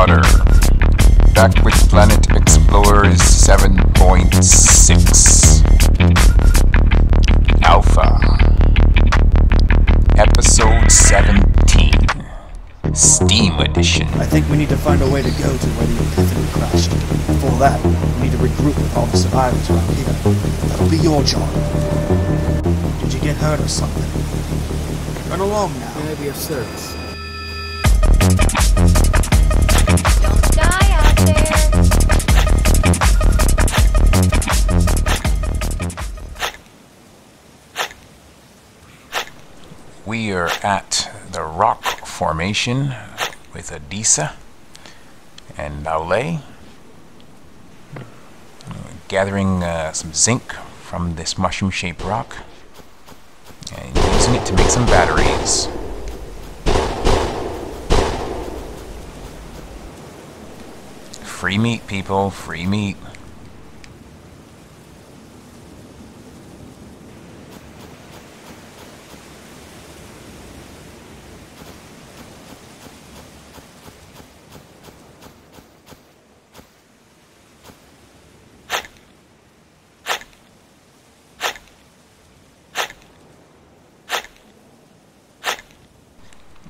Marauder. Back with Planet Explorers 7.6 Alpha. Episode 17. Steam Edition. I think we need to find a way to go to where the Epiphany crashed. For that, we need to regroup with all the survivors around here. That'll be your job. Did you get hurt or something? Run along now. Maybe of service. Don't die out there. We are at the rock formation with Adisa and Naule, gathering some zinc from this mushroom-shaped rock and using it to make some batteries. Free meat, people, free meat.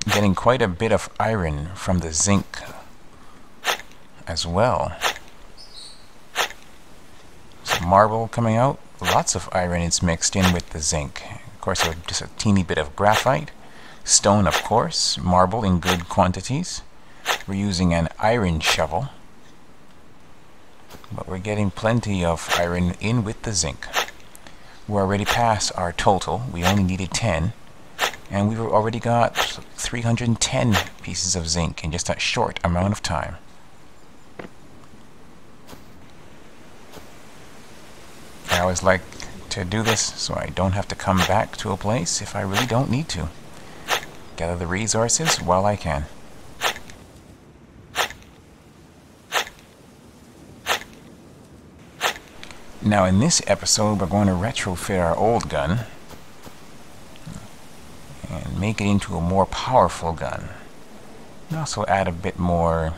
Getting quite a bit of iron from the zinc as well. Some marble coming out. Lots of iron is mixed in with the zinc. Of course, just a teeny bit of graphite. Stone, of course. Marble in good quantities. We're using an iron shovel. But we're getting plenty of iron in with the zinc. We're already past our total. We only needed 10. And we've already got 310 pieces of zinc in just that short amount of time. I always like to do this so I don't have to come back to a place if I really don't need to. Gather the resources while I can. Now in this episode we're going to retrofit our old gun and make it into a more powerful gun. And also add a bit more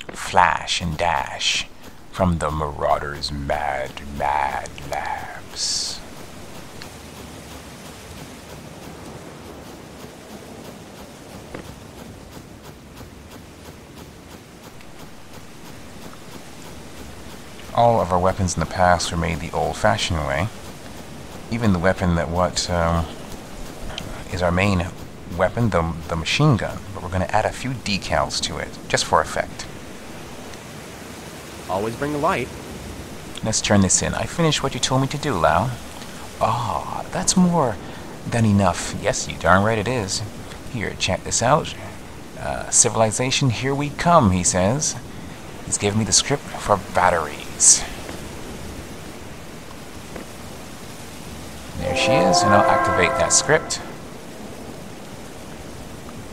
flash and dash from the Marauder's mad labs. All of our weapons in the past were made the old-fashioned way. Even the weapon that is our main weapon, the machine gun, but we're going to add a few decals to it, just for effect. Always bring the light. Let's turn this in. I finished what you told me to do, Lau. Ah, that's more than enough. Yes, you darn right it is. Here, check this out. Civilization, here we come, he says. He's giving me the script for batteries. There she is, and I'll activate that script.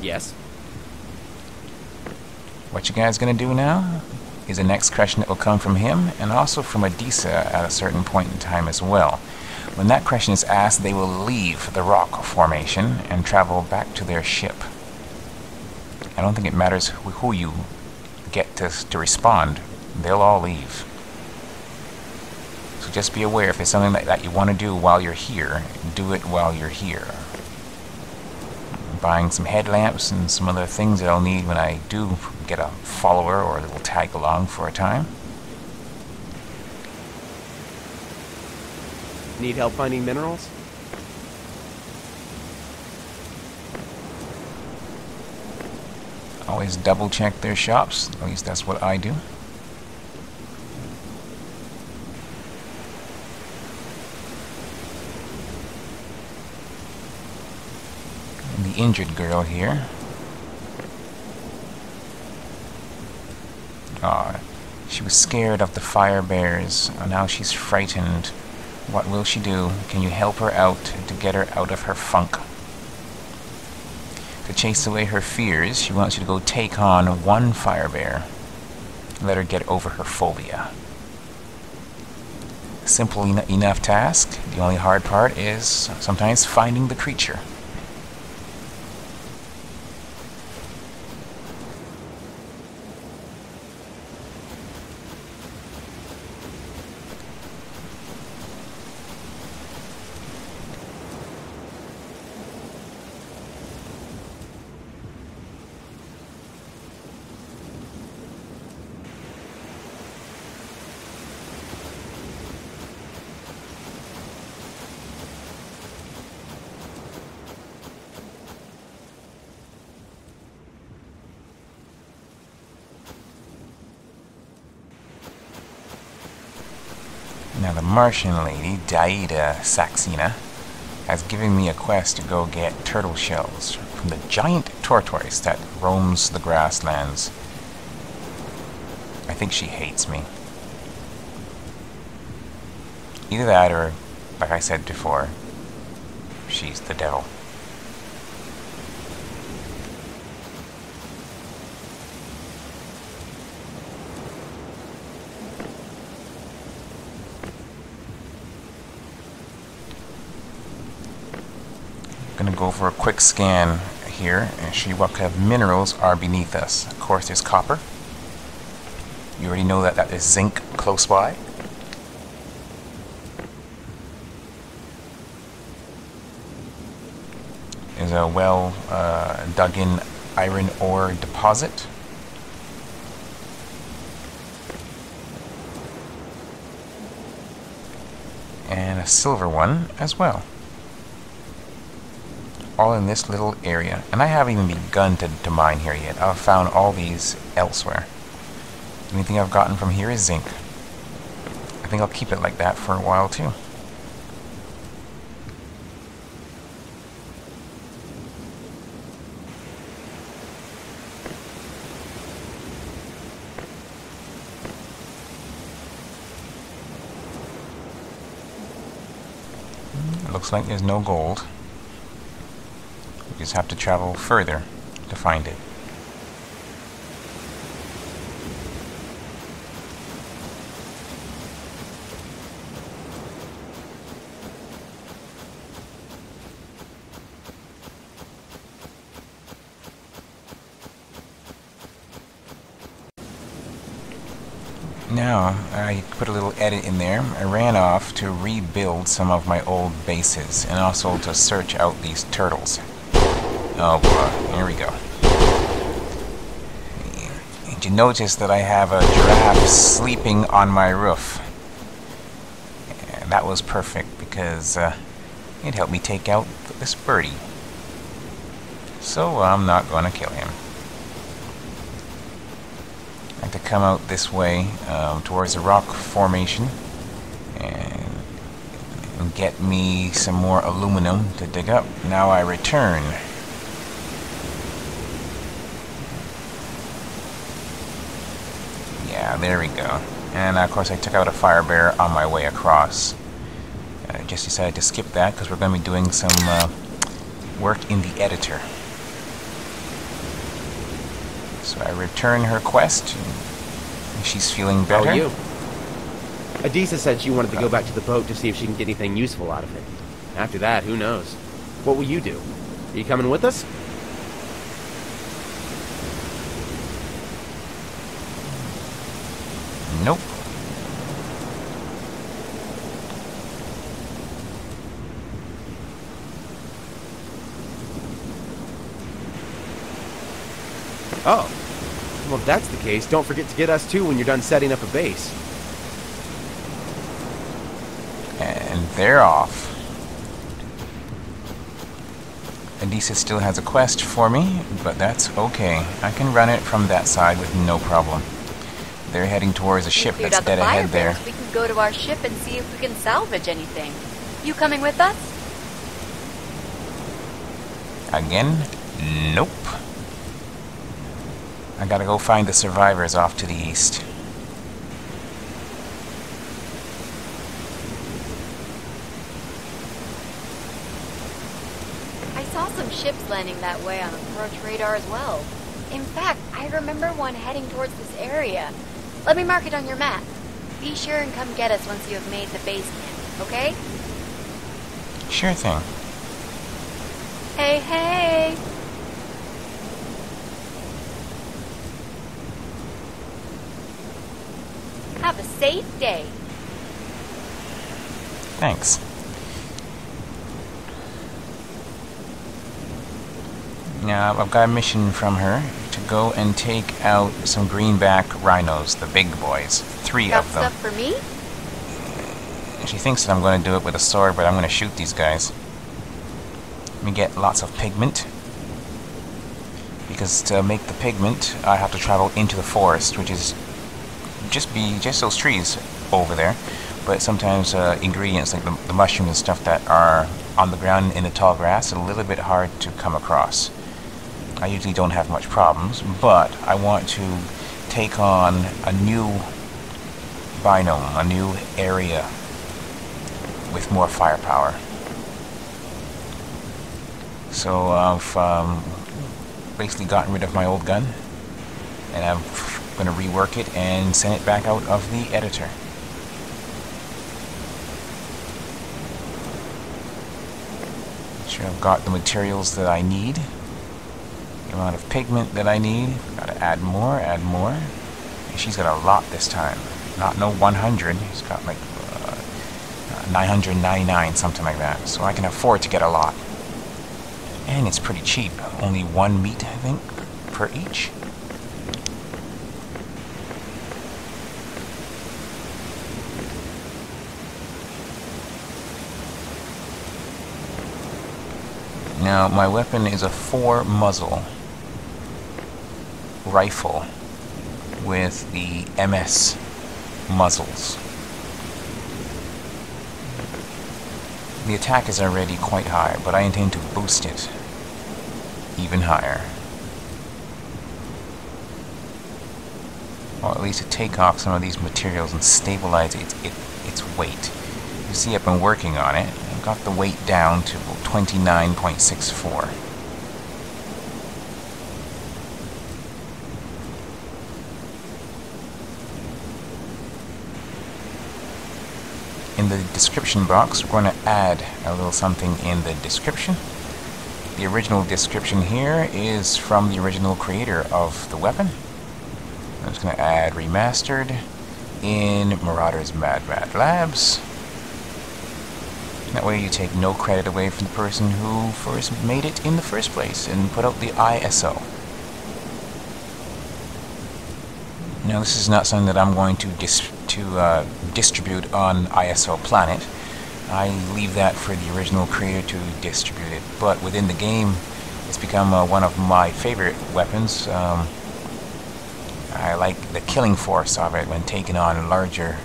Yes. What you guys gonna do now is the next question that will come from him and also from Adisa at a certain point in time as well. When that question is asked, they will leave the rock formation and travel back to their ship. I don't think it matters who you get to respond. They'll all leave. So just be aware, if there's something that you want to do while you're here, do it while you're here. Buying some headlamps and some other things that I'll need when I do get a follower or a little tag along for a time. Need help finding minerals? Always double check their shops, at least that's what I do. The injured girl here. She was scared of the fire bears. Now she's frightened. What will she do? Can you help her out to get her out of her funk? To chase away her fears, she wants you to go take on one fire bear. Let her get over her phobia. Simple enough task. The only hard part is sometimes finding the creature. Martian lady, Daida Saxena, has given me a quest to go get turtle shells from the giant tortoise that roams the grasslands. I think she hates me. Either that or, like I said before, she's the devil. Gonna go for a quick scan here and see what kind of minerals are beneath us. Of course, there's copper. You already know that there's zinc close by. There's a well dug in iron ore deposit. And a silver one as well. All in this little area. And I haven't even begun to mine here yet. I've found all these elsewhere. The only thing I've gotten from here is zinc. I think I'll keep it like that for a while too. Looks like there's no gold. We just have to travel further to find it. Now, I put a little edit in there. I ran off to rebuild some of my old bases and also to search out these turtles. Oh boy, here we go. Did you notice that I have a giraffe sleeping on my roof? And that was perfect because it helped me take out this birdie. So I'm not going to kill him. I have to come out this way towards the rock formation and get me some more aluminum to dig up. Now I return. Yeah, there we go. And of course I took out a fire bear on my way across. I just decided to skip that because we're going to be doing some work in the editor. So I return her quest. She's feeling better. How are you? Adisa said she wanted to go back to the boat to see if she can get anything useful out of it. After that, who knows? What will you do? Are you coming with us? Nope. Oh. Well, if that's the case, don't forget to get us too when you're done setting up a base. And they're off. Adisa still has a quest for me, but that's okay. I can run it from that side with no problem. They're heading towards a ship that's dead ahead there. We can go to our ship and see if we can salvage anything. You coming with us? Again? Nope. I gotta go find the survivors off to the east. I saw some ships landing that way on approach radar as well. In fact, I remember one heading towards this area. Let me mark it on your map. Be sure and come get us once you have made the base camp, okay? Sure thing. Hey, hey! Have a safe day. Thanks. Now, I've got a mission from her to go and take out some greenback rhinos, the big boys. 3 Got of them. stuff for me? She thinks that I'm going to do it with a sword, but I'm going to shoot these guys. Let me get lots of pigment. Because to make the pigment, I have to travel into the forest, which is just those trees over there. but sometimes ingredients like the mushrooms and stuff that are on the ground in the tall grass are a little bit hard to come across. I usually don't have much problems, but I want to take on a new biome, a new area with more firepower. So I've basically gotten rid of my old gun, and I'm going to rework it and send it back out of the editor. Sure, I've got the materials that I need, the amount of pigment that I need. Got to add more, add more. And she's got a lot this time. Not no 100. She's got like 999, something like that. So I can afford to get a lot. And it's pretty cheap. Only 1 meat, I think, per each. Now, my weapon is a 4-muzzle rifle with the MS muzzles. The attack is already quite high, but I intend to boost it even higher. Or at least to take off some of these materials and stabilize its weight. You see, I've been working on it. I've got the weight down to 29.64. In the description box, we're going to add a little something in the description. The original description here is from the original creator of the weapon. I'm just going to add remastered in Marauder's Mad Labs. That way you take no credit away from the person who first made it in the first place and put out the ISO. Now, this is not something that I'm going to distribute on ISO Planet. I leave that for the original creator to distribute it. But within the game, it's become one of my favorite weapons. I like the killing force of it when taking on larger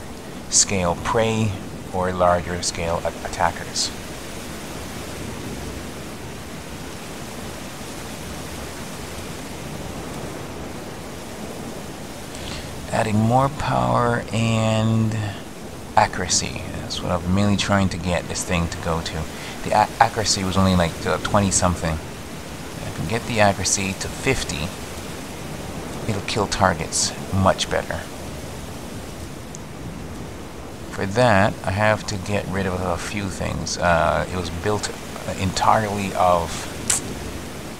scale prey or larger scale attackers. Adding more power and accuracy. That's what I'm mainly trying to get this thing to go to. The accuracy was only like 20 something. If I can get the accuracy to 50, it'll kill targets much better. For that, I have to get rid of a few things. It was built entirely of...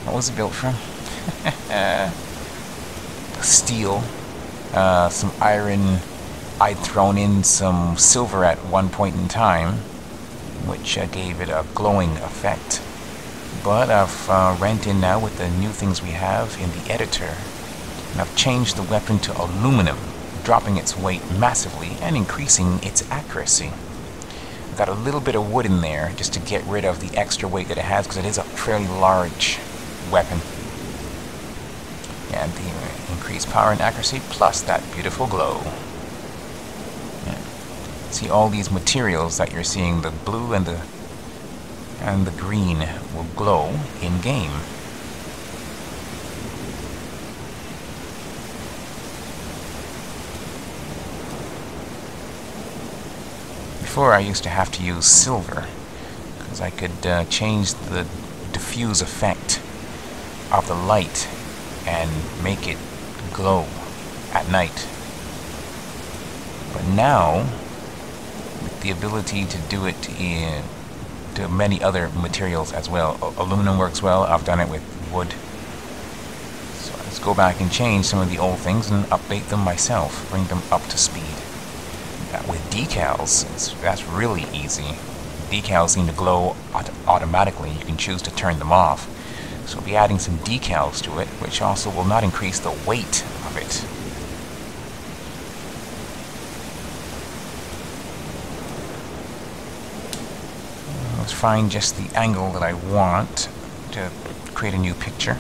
What was it built from? Steel. Some iron. I'd thrown in some silver at one point in time, which gave it a glowing effect. But I've went in now with the new things we have in the editor, and I've changed the weapon to aluminum, dropping its weight massively and increasing its accuracy. I've got a little bit of wood in there just to get rid of the extra weight that it has, because it is a fairly large weapon. And the increased power and accuracy plus that beautiful glow. Yeah. See, all these materials that you're seeing, the blue and the green, will glow in game. Before, I used to have to use silver because I could change the diffuse effect of the light and make it glow at night. But now, with the ability to do it to many other materials as well, aluminum works well. I've done it with wood. So let's go back and change some of the old things and update them myself, bring them up to speed. With decals, that's really easy. Decals seem to glow automatically. You can choose to turn them off. So we'll be adding some decals to it, which also will not increase the weight of it. Let's find just the angle that I want to create a new picture.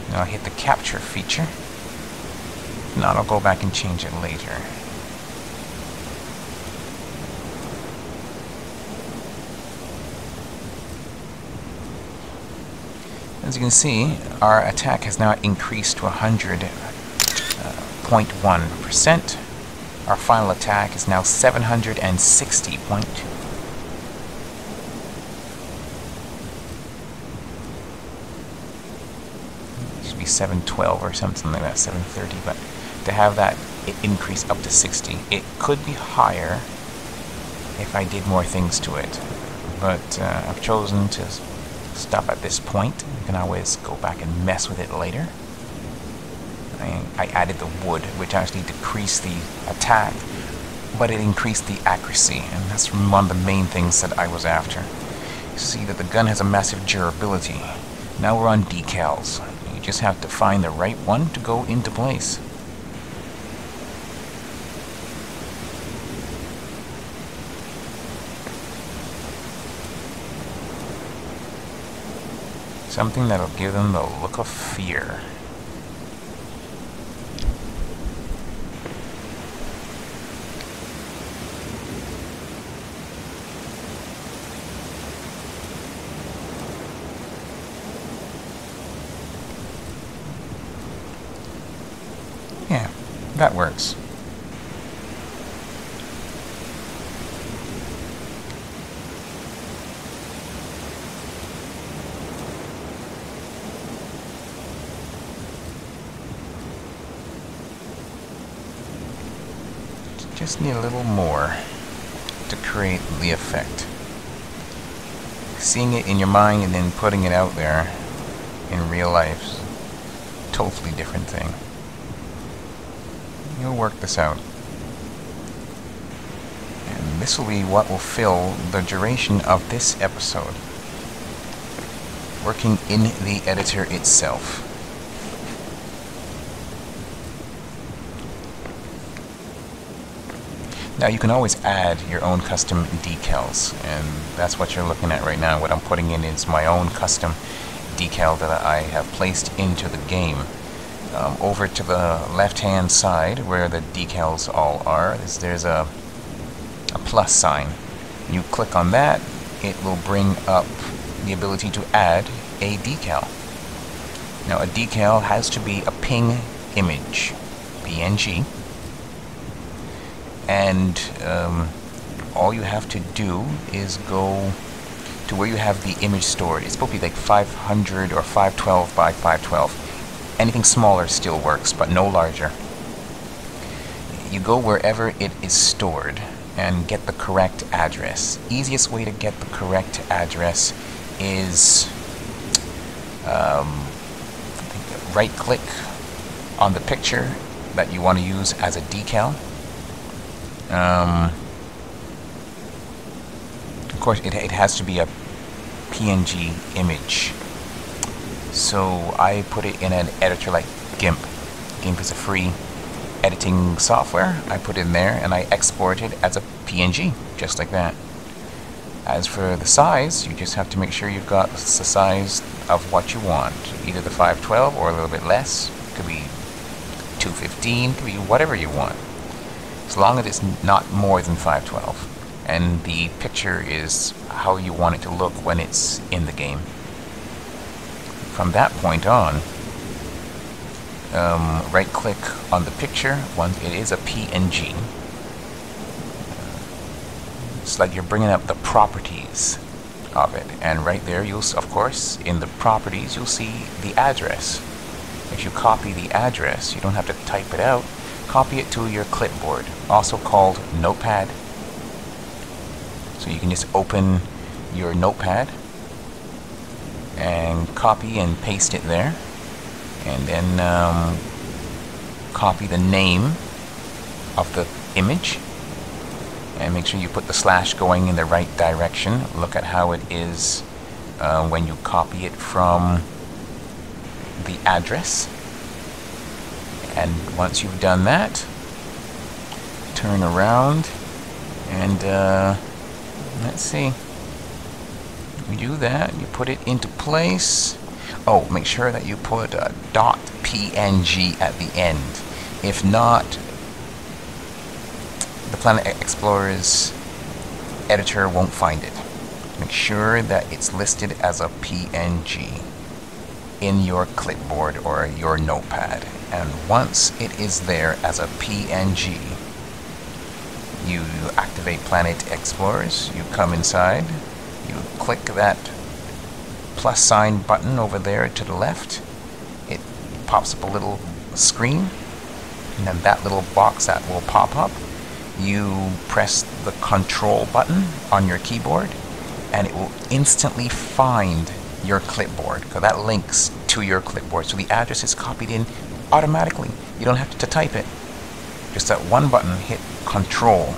Then I'll hit the capture feature. If not, I'll go back and change it later. As you can see, our attack has now increased to 100.1%. Our final attack is now 760.2. It should be 712 or something like that, 730, but to have that it increase up to 60. It could be higher if I did more things to it, but I've chosen to stop at this point. You can always go back and mess with it later. I added the wood, which actually decreased the attack, but it increased the accuracy, and that's one of the main things that I was after. You see that the gun has a massive durability. Now we're on decals. You just have to find the right one to go into place. Something that'll give them the look of fear. Yeah, that works. Just need a little more to create the effect. Seeing it in your mind and then putting it out there in real life, totally different thing. You'll work this out. And this will be what will fill the duration of this episode. Working in the editor itself. Now you can always add your own custom decals, and that's what you're looking at right now. What I'm putting in is my own custom decal that I have placed into the game. Over to the left hand side where the decals all are, there's a plus sign. You click on that, it will bring up the ability to add a decal. Now a decal has to be a ping image, PNG. And all you have to do is go to where you have the image stored. It's supposed to be like 500 or 512 by 512. Anything smaller still works, but no larger. You go wherever it is stored and get the correct address. Easiest way to get the correct address is right-click on the picture that you want to use as a decal. Of course, it has to be a PNG image. So I put it in an editor like GIMP. GIMP is a free editing software. I put it in there and I export it as a PNG, just like that. As for the size, you just have to make sure you've got the size of what you want. Either the 512 or a little bit less. It could be 215, it could be whatever you want. As long as it's not more than 512. And the picture is how you want it to look when it's in the game. From that point on, right-click on the picture once it is a PNG. It's like you're bringing up the properties of it, and right there, you'll, of course, in the properties, you'll see the address. If you copy the address, you don't have to type it out. Copy it to your clipboard, also called Notepad. So you can just open your Notepad and copy and paste it there, and then copy the name of the image and make sure you put the slash going in the right direction. Look at how it is when you copy it from the address. And once you've done that, turn around and let's see. You do that, you put it into place. Oh, make sure that you put a .png at the end. If not, the Planet Explorer's editor won't find it. Make sure that it's listed as a PNG. in your clipboard or your notepad. And once it is there as a PNG, you activate Planet Explorers, you come inside, you click that plus sign button over there to the left, it pops up a little screen, and then that little box that will pop up, you press the control button on your keyboard, and it will instantly find your clipboard, because that links to your clipboard, so the address is copied in automatically. You don't have to type it. Just that one button, hit control.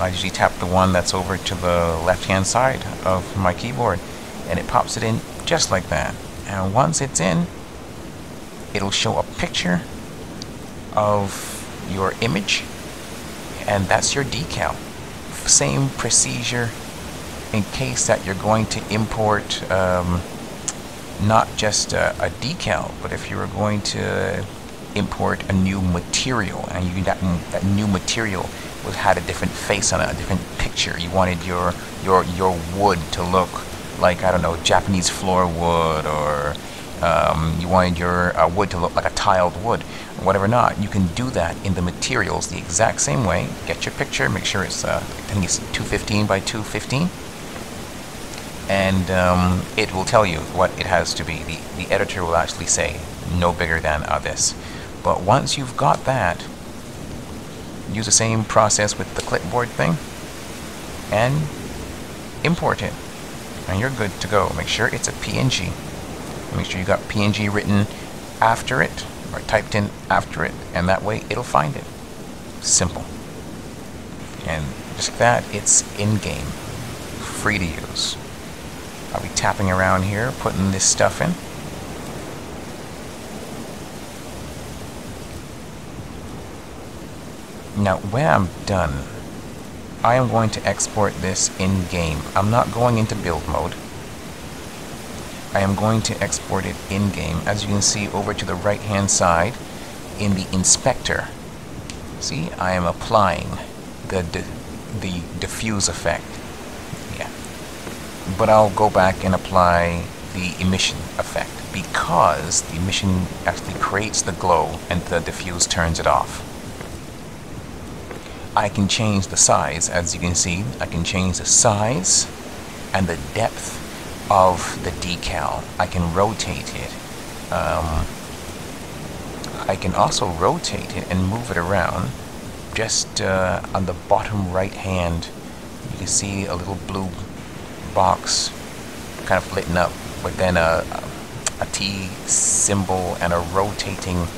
I usually tap the one that's over to the left hand side of my keyboard, and it pops it in just like that. And once it's in, it'll show a picture of your image, and that's your decal. Same procedure in case that you're going to import not just a decal, but if you were going to import a new material, and that new material had a different face on it, a different picture. You wanted your wood to look like, I don't know, Japanese floor wood, or you wanted your wood to look like a tiled wood, or whatever not. You can do that in the materials the exact same way. Get your picture, make sure it's, I think it's 215 by 215, and it will tell you what it has to be. The editor will actually say no bigger than this. But once you've got that, use the same process with the clipboard thing and import it, and you're good to go. Make sure it's a PNG. Make sure you got PNG written after it or typed in after it, and that way it'll find it. Simple. And just like that, it's in-game, free to use. I'll be tapping around here, putting this stuff in. Now, when I'm done, I am going to export this in-game. I'm not going into build mode. I am going to export it in-game. As you can see over to the right-hand side in the inspector. See, I am applying the diffuse effect. Yeah. But I'll go back and apply the emission effect, because the emission actually creates the glow and the diffuse turns it off. I can change the size, as you can see. I can change the size and the depth of the decal. I can rotate it. I can also rotate it and move it around. Just on the bottom right hand, you can see a little blue box kind of lit up, but then a T symbol and a rotating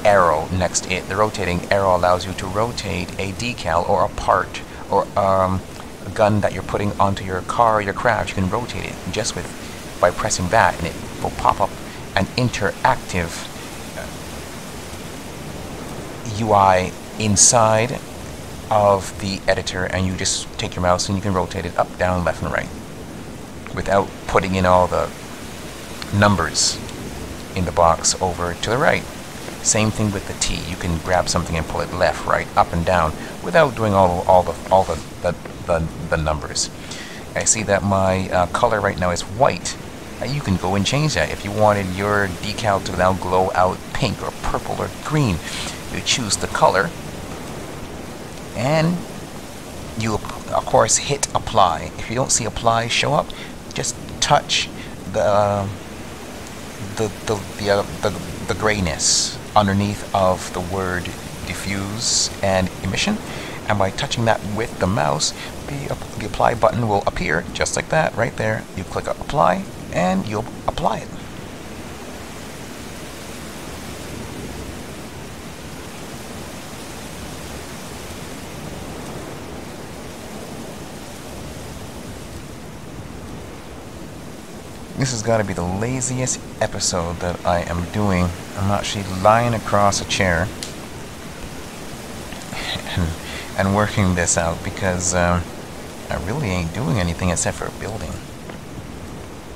arrow next to it. The rotating arrow allows you to rotate a decal or a part or a gun that you're putting onto your car or your craft. You can rotate it just by pressing that, and it will pop up an interactive UI inside of the editor, and you just take your mouse and you can rotate it up, down, left, and right without putting in all the numbers in the box over to the right. Same thing with the T. You can grab something and pull it left, right, up, and down without doing all the numbers. I see that my color right now is white. You can go and change that. If you wanted your decal to now glow out pink or purple or green, you choose the color, and you of course hit apply. If you don't see apply show up, just touch the grayness underneath of the word diffuse and emission, and by touching that with the mouse, the apply button will appear just like that right there. You click apply and you'll apply it. This has got to be the laziest episode that I am doing. I'm actually lying across a chair and working this out, because I really ain't doing anything except for building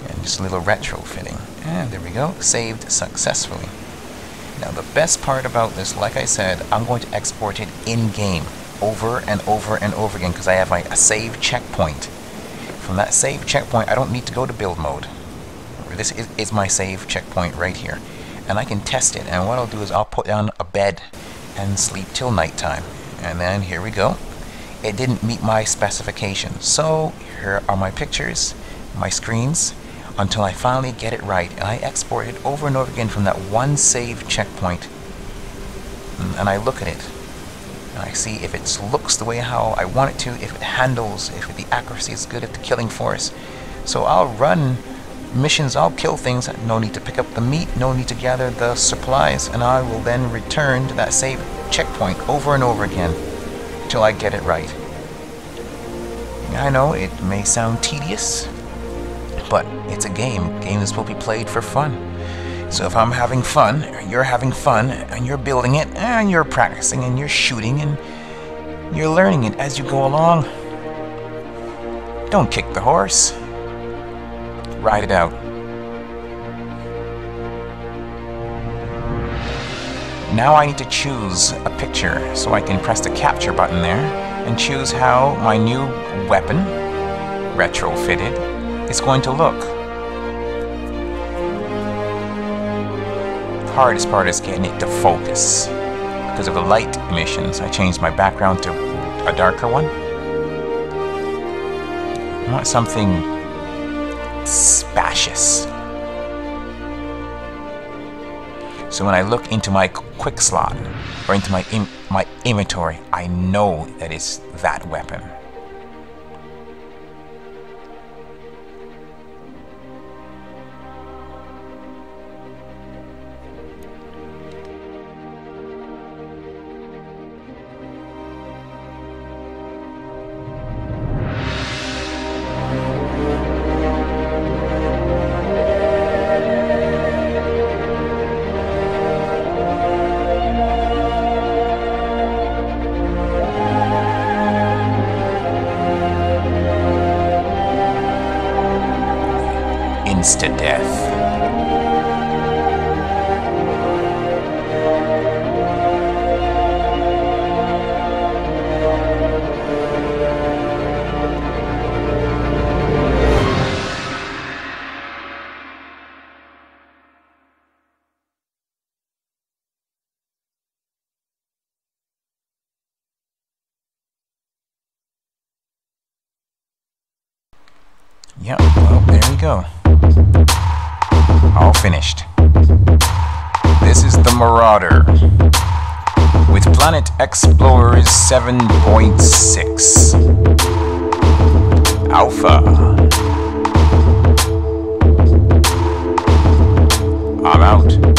and just a little retrofitting. And there we go, saved successfully. Now the best part about this, like I said, I'm going to export it in-game over and over and over again, because I have a save checkpoint. From that save checkpoint, I don't need to go to build mode. This is my save checkpoint right here. And I can test it. And what I'll do is I'll put down a bed and sleep till nighttime. And then here we go. It didn't meet my specifications. So here are my pictures, my screens, until I finally get it right. And I export it over and over again from that one save checkpoint. And I look at it. And I see if it looks the way how I want it to, if it handles, if the accuracy is good at the killing force. So I'll run missions, I'll kill things, no need to pick up the meat, no need to gather the supplies, and I will then return to that save checkpoint over and over again till I get it right. I know it may sound tedious, but it's a game. Games will be played for fun. So if I'm having fun, you're having fun, and you're building it, and you're practicing, and you're shooting, and you're learning it as you go along. Don't kick the horse. Ride it out. Now I need to choose a picture, so I can press the capture button there and choose how my new weapon, retrofitted, is going to look. The hardest part is getting it to focus. Because of the light emissions, I changed my background to a darker one. I want something spacious. So when I look into my quick slot or into my inventory, I know that it's that weapon. Insta-death. Yep, well, there we go. All finished. This is the Marauder with Planet Explorers 7.6 Alpha. I'm out.